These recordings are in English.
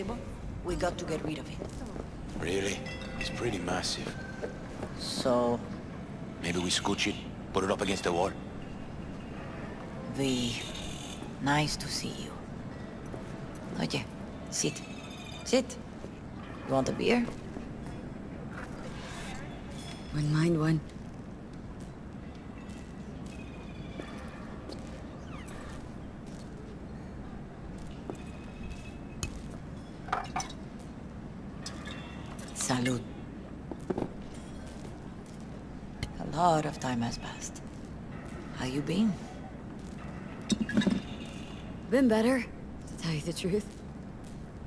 table, we got to get rid of it. Really? It's pretty massive. So... Maybe we scooch it, put it up against the wall? V, nice to see you. Oye, sit. Sit. You want a beer? Wouldn't mind one. Salud. A lot of time has passed. How you been? Been better, to tell you the truth.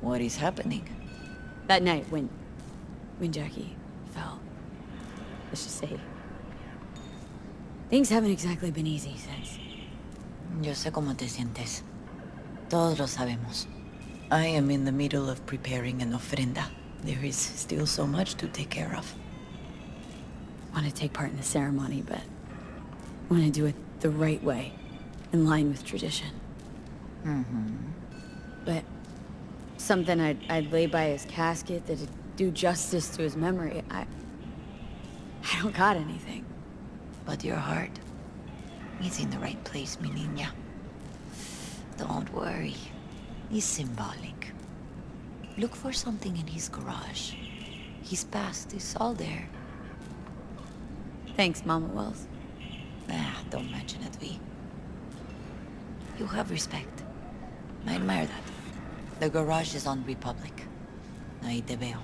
What is happening? That night when Jackie fell. Let's just say... things haven't exactly been easy since. Yo sé cómo te sientes. Todos lo sabemos. I am in the middle of preparing an ofrenda. There is still so much to take care of. Want to take part in the ceremony, but want to do it the right way, in line with tradition. Mm-hmm. But something I'd lay by his casket that'd do justice to his memory. I don't got anything. But your heart is in the right place, mi niña. Don't worry. It's symbolic. Look for something in his garage. His past is all there. Thanks, Mama Wells. Don't mention it, V. You have respect. I admire that. The garage is on Republic. Ahí te veo.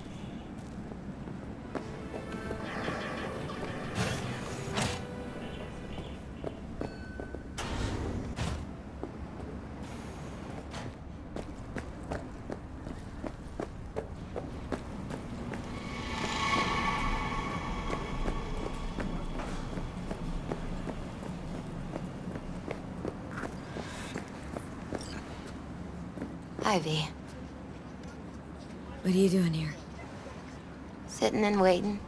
Hi, V. What are you doing here? Sitting and waiting.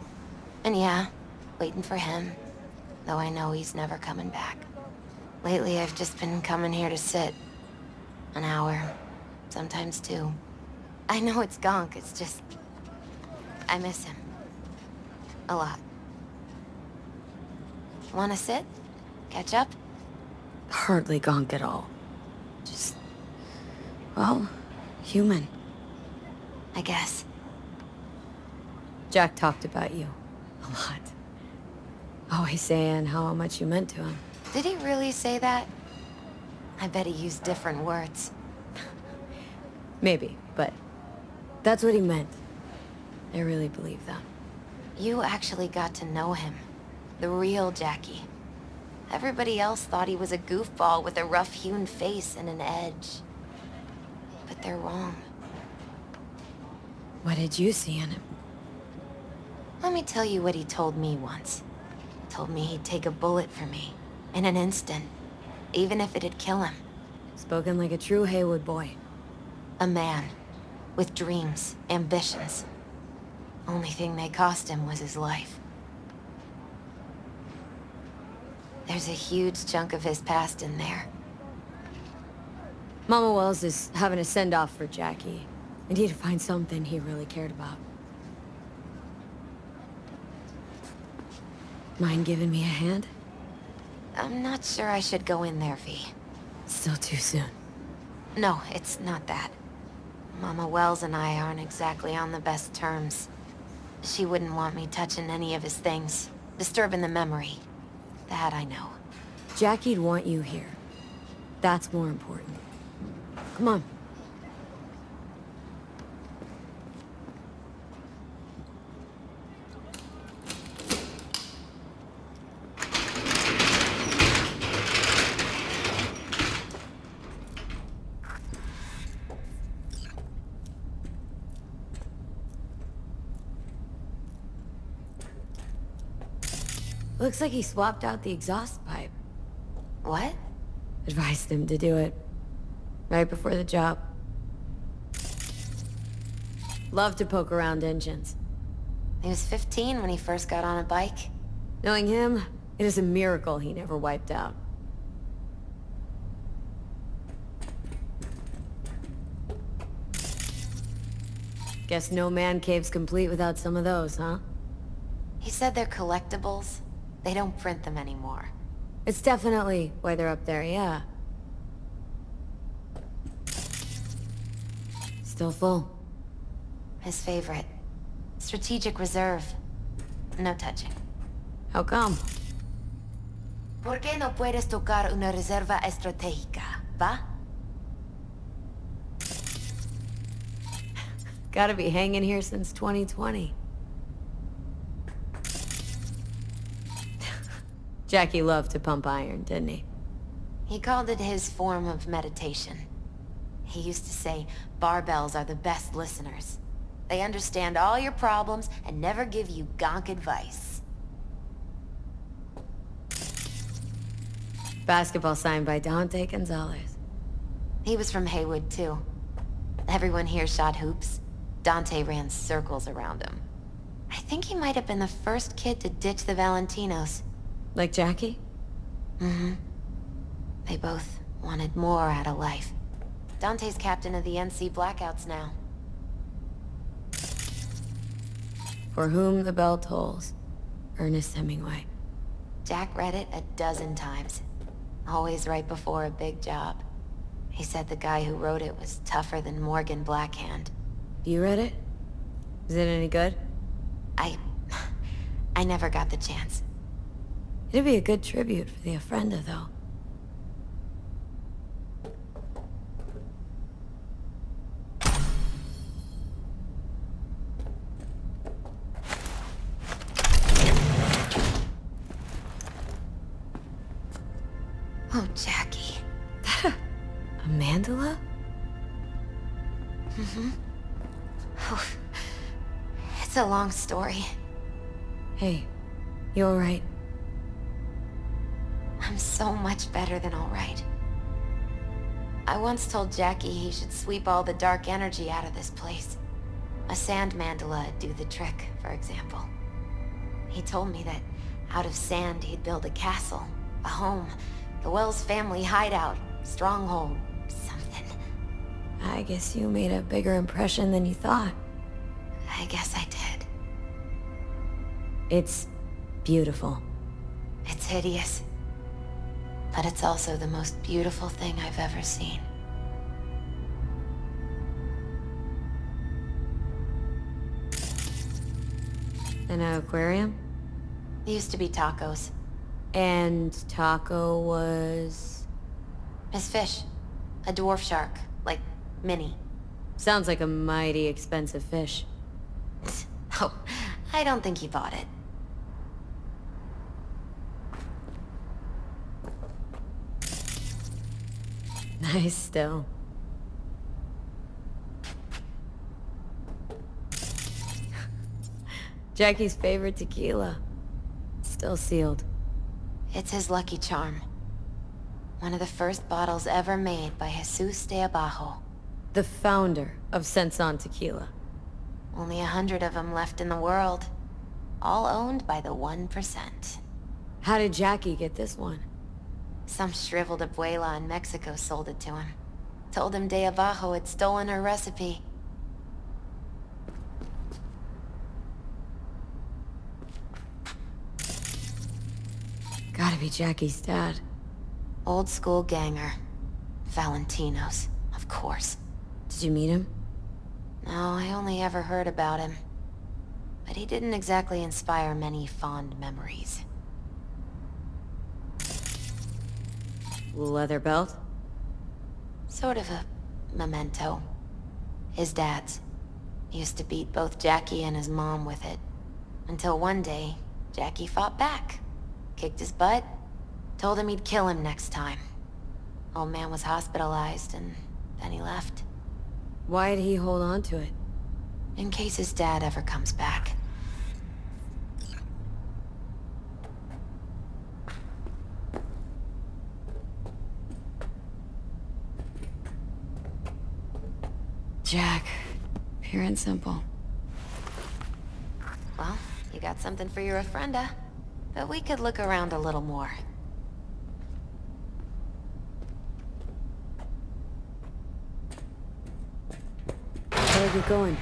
And yeah, waiting for him. Though I know he's never coming back. Lately, I've just been coming here to sit. An hour. Sometimes two. I know it's gonk, it's just... I miss him. A lot. Wanna sit? Catch up? Hardly gonk at all. Just... well, human. I guess. Jack talked about you. A lot. Always saying how much you meant to him. Did he really say that? I bet he used different words. Maybe, but that's what he meant. I really believe that. You actually got to know him. The real Jackie. Everybody else thought he was a goofball with a rough-hewn face and an edge. But they're wrong. What did you see in him? Let me tell you what he told me once. Told me he'd take a bullet for me. In an instant. Even if it'd kill him. Spoken like a true Haywood boy. A man. With dreams, ambitions. Only thing they cost him was his life. There's a huge chunk of his past in there. Mama Wells is having a send-off for Jackie. I need to find something he really cared about. Mind giving me a hand? I'm not sure I should go in there, V. Still too soon. No, it's not that. Mama Wells and I aren't exactly on the best terms. She wouldn't want me touching any of his things. Disturbing the memory. That I know. Jackie'd want you here. That's more important. Come on. Looks like he swapped out the exhaust pipe. What? Advised him to do it right before the job. Love to poke around engines. He was 15 when he first got on a bike. Knowing him, it is a miracle he never wiped out. Guess no man cave's complete without some of those, huh? He said they're collectibles. They don't print them anymore. It's definitely why they're up there, yeah. Still full. His favorite. Strategic reserve. No touching. How come? ¿Por qué no puedes tocar una reserva estratégica, va? Gotta be hanging here since 2020. Jackie loved to pump iron, didn't he? He called it his form of meditation. He used to say barbells are the best listeners. They understand all your problems and never give you gonk advice. Basketball signed by Dante Gonzalez. He was from Haywood, too. Everyone here shot hoops. Dante ran circles around him. I think he might have been the first kid to ditch the Valentinos. Like Jackie? Mm-hmm. They both wanted more out of life. Dante's captain of the NC Blackouts now. For whom the bell tolls. Ernest Hemingway. Jack read it a dozen times. Always right before a big job. He said the guy who wrote it was tougher than Morgan Blackhand. You read it? Is it any good? I never got the chance. It'd be a good tribute for the Ofrenda, though. Oh, Jackie. A mandala? Mm-hmm. Oh, it's a long story. Hey, you alright? I'm so much better than all right. I once told Jackie he should sweep all the dark energy out of this place. A sand mandala would do the trick, for example. He told me that out of sand he'd build a castle, a home, the Wells family hideout, stronghold, something. I guess you made a bigger impression than you thought. I guess I did. It's beautiful. It's hideous. But it's also the most beautiful thing I've ever seen. An aquarium? It used to be Taco's. And Taco was... His fish. A dwarf shark. Like, mini. Sounds like a mighty expensive fish. Oh, I don't think he bought it. Nice still. Jackie's favorite tequila. Still sealed. It's his lucky charm. One of the first bottles ever made by Jesus de Abajo. The founder of Senson Tequila. Only 100 of them left in the world. All owned by the 1%. How did Jackie get this one? Some shriveled abuela in Mexico sold it to him. Told him de Abajo had stolen her recipe. Gotta be Jackie's dad. Old school ganger. Valentinos, of course. Did you meet him? No, I only ever heard about him. But he didn't exactly inspire many fond memories. Leather belt? Sort of a memento. His dad's. He used to beat both Jackie and his mom with it. Until one day, Jackie fought back. Kicked his butt. Told him he'd kill him next time. Old man was hospitalized, and then he left. Why'd he hold on to it? In case his dad ever comes back. Jack. Pure and simple. Well, you got something for your Ofrenda. But we could look around a little more. Gotta get going.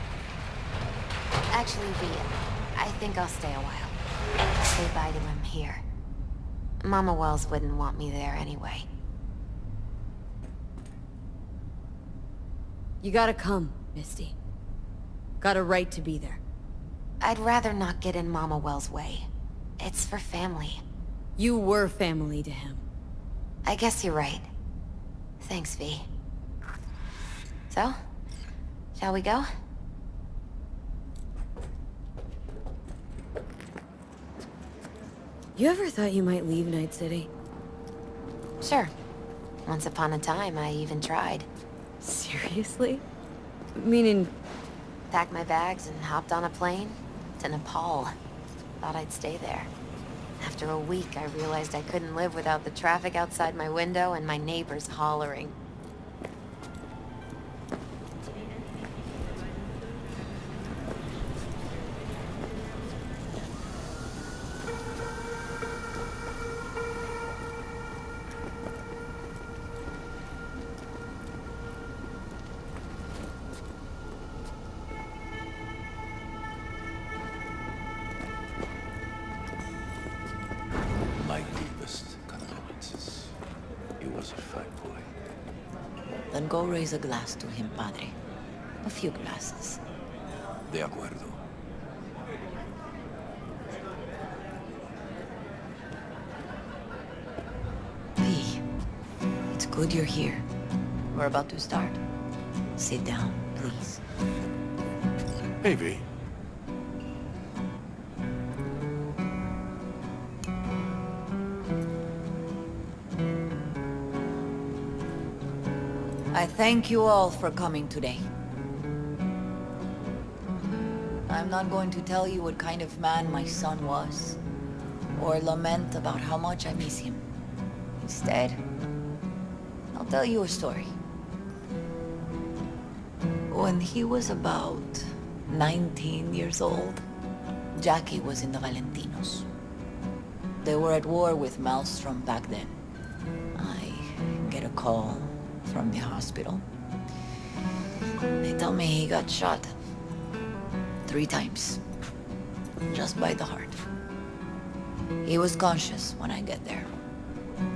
Actually, V, I think I'll stay a while. Say bye to him here. Mama Wells wouldn't want me there anyway. You gotta come, Misty. Got a right to be there. I'd rather not get in Mama Wells' way. It's for family. You were family to him. I guess you're right. Thanks, V. So, shall we go? You ever thought you might leave Night City? Sure. Once upon a time, I even tried. Seriously? Meaning... Packed my bags and hopped on a plane to Nepal. Thought I'd stay there. After a week, I realized I couldn't live without the traffic outside my window and my neighbors hollering. My deepest condolences. He was a fat boy. Then go raise a glass to him, Padre. A few glasses. De acuerdo. V, it's good you're here. We're about to start. Sit down, please. Hey, V. I thank you all for coming today. I'm not going to tell you what kind of man my son was, or lament about how much I miss him. Instead, I'll tell you a story. When he was about 19 years old, Jackie was in the Valentinos. They were at war with Maelstrom back then. I get a call from the hospital. They tell me he got shot 3 times, just by the heart. He was conscious when I get there.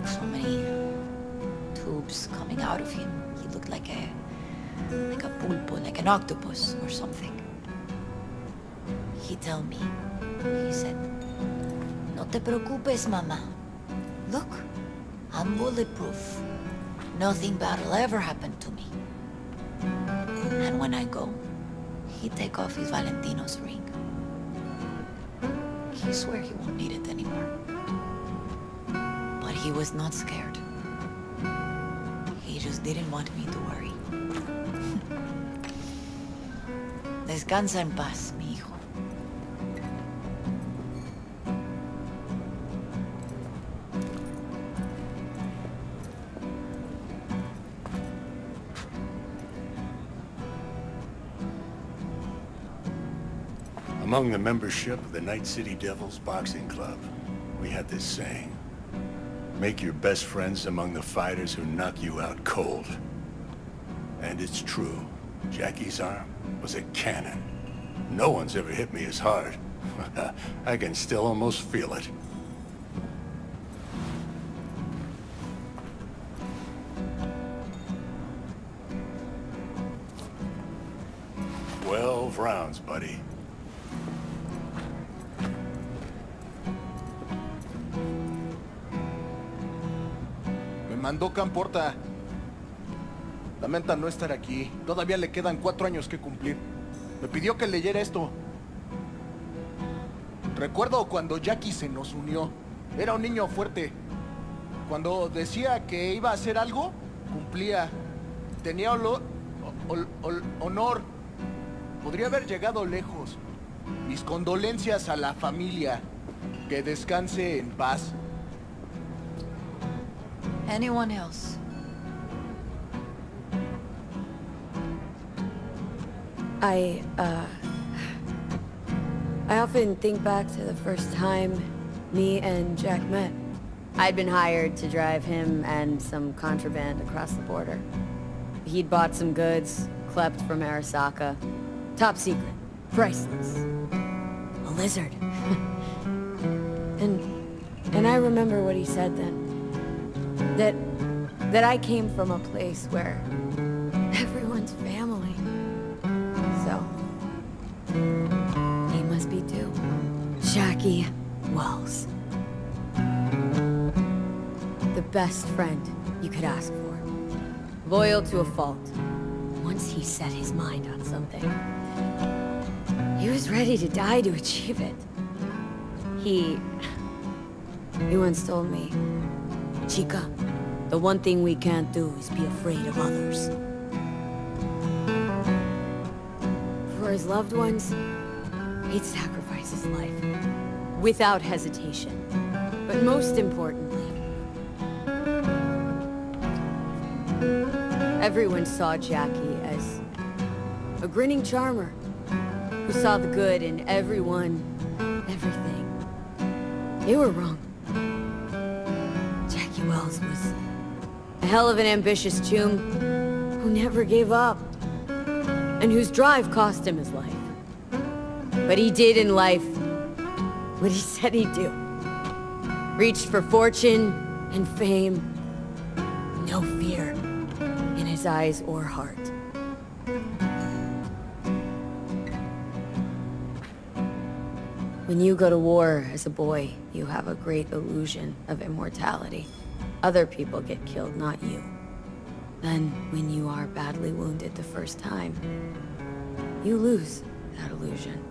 So many tubes coming out of him. He looked like a pulpo, like an octopus or something. He tell me, he said, "No te preocupes, mama. Look, I'm bulletproof. Nothing bad will ever happen to me." And when I go, he take off his Valentino's ring. He swear he won't need it anymore. But he was not scared. He just didn't want me to worry. Descansa en paz, mi hijo. Among the membership of the Night City Devils Boxing Club, we had this saying: make your best friends among the fighters who knock you out cold. And it's true. Jackie's arm was a cannon. No one's ever hit me as hard. I can still almost feel it. 12 rounds, buddy. Me mandó Camporta. Lamenta no estar aquí. Todavía le quedan 4 años que cumplir. Me pidió que leyera esto. Recuerdo cuando Jackie se nos unió. Era un niño fuerte. Cuando decía que iba a hacer algo, cumplía. Tenía honor. Podría haber llegado lejos. Mis condolencias a la familia. Que descanse en paz. Anyone else? I often think back to the first time me and Jack met. I'd been hired to drive him and some contraband across the border. He'd bought some goods, clept from Arasaka. Top secret. Priceless. A lizard. And I remember what he said then. That I came from a place where everyone's family. So, he must be too. Jackie Wells. The best friend you could ask for. Loyal to a fault. Once he set his mind on something, he was ready to die to achieve it. He once told me, Chica, the one thing we can't do is be afraid of others. For his loved ones, he'd sacrifice his life. Without hesitation. But most importantly, everyone saw Jackie as a grinning charmer who saw the good in everyone, everything. They were wrong. Jackie Wells was a hell of an ambitious chum who never gave up, and whose drive cost him his life. But he did in life what he said he'd do. Reached for fortune and fame, no fear in his eyes or heart. When you go to war as a boy, you have a great illusion of immortality. Other people get killed, not you. Then, when you are badly wounded the first time, you lose that illusion.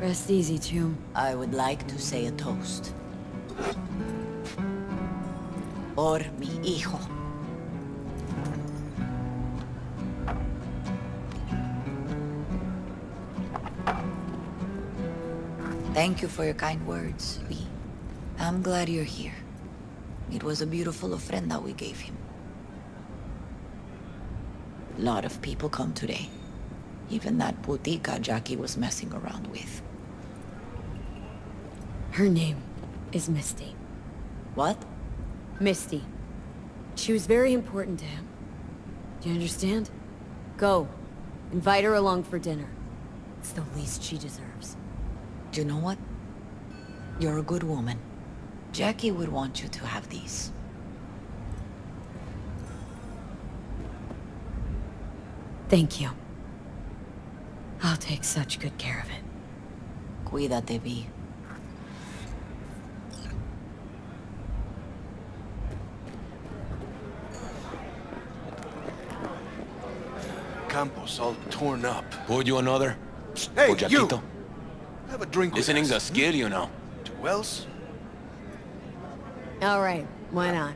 Rest easy, chum. I would like to say a toast. Por mi hijo. Thank you for your kind words, V. I'm glad you're here. It was a beautiful ofrenda we gave him. A lot of people come today. Even that putica Jackie was messing around with. Her name is Misty. What? Misty. She was very important to him. Do you understand? Go. Invite her along for dinner. It's the least she deserves. Do you know what? You're a good woman. Jackie would want you to have these. Thank you. I'll take such good care of it. Cuídate, V. Campos all torn up. Pour you another? Hey, For you! Jaquito? Have a drink with Listening's a us. skill, you know. To Wells? All right, why not?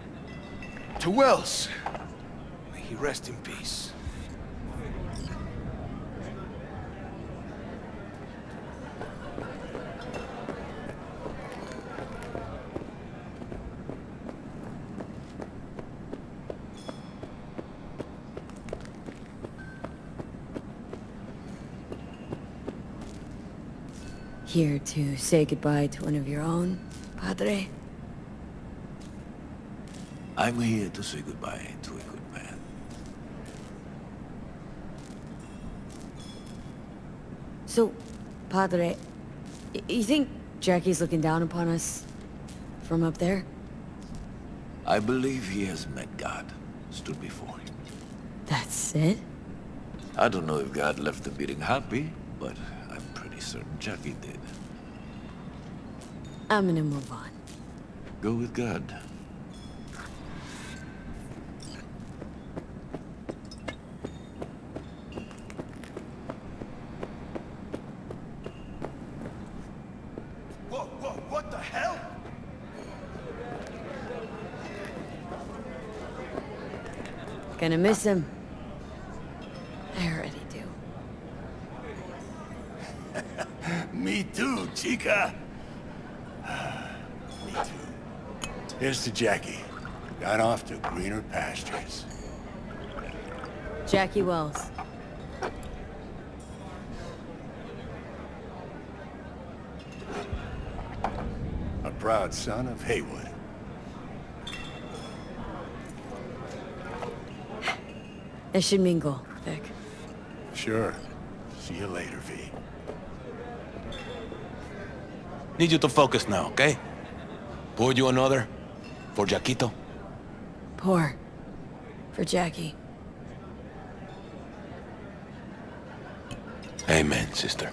To Wells! May he rest in peace. Here to say goodbye to one of your own, Padre? I'm here to say goodbye to a good man. So, Padre, you think Jackie's looking down upon us from up there? I believe he has met God, stood before him. That's it? I don't know if God left the meeting happy, but I'm pretty certain Jackie did. I'm gonna move on. Go with God. What the hell? Gonna miss him. I already do. Me too, chica. Me too. Here's to Jackie. Got off to greener pastures. Jackie Wells. A proud son of Haywood. That should mean goal, Vic. Sure. See you later, V. Need you to focus now, okay? Poured you another? For Jaquito? Pour. For Jackie. Amen, sister.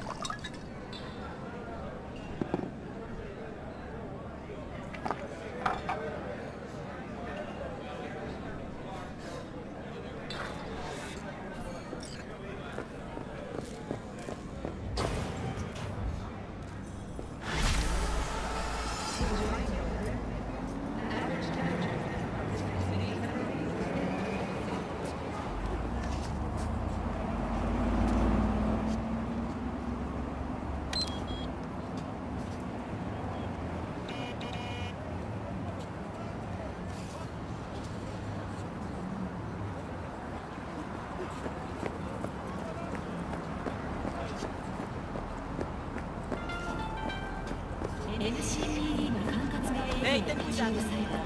NCPD の管轄命令を受信する際は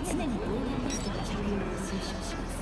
常に防弾ベストが着用を推奨します。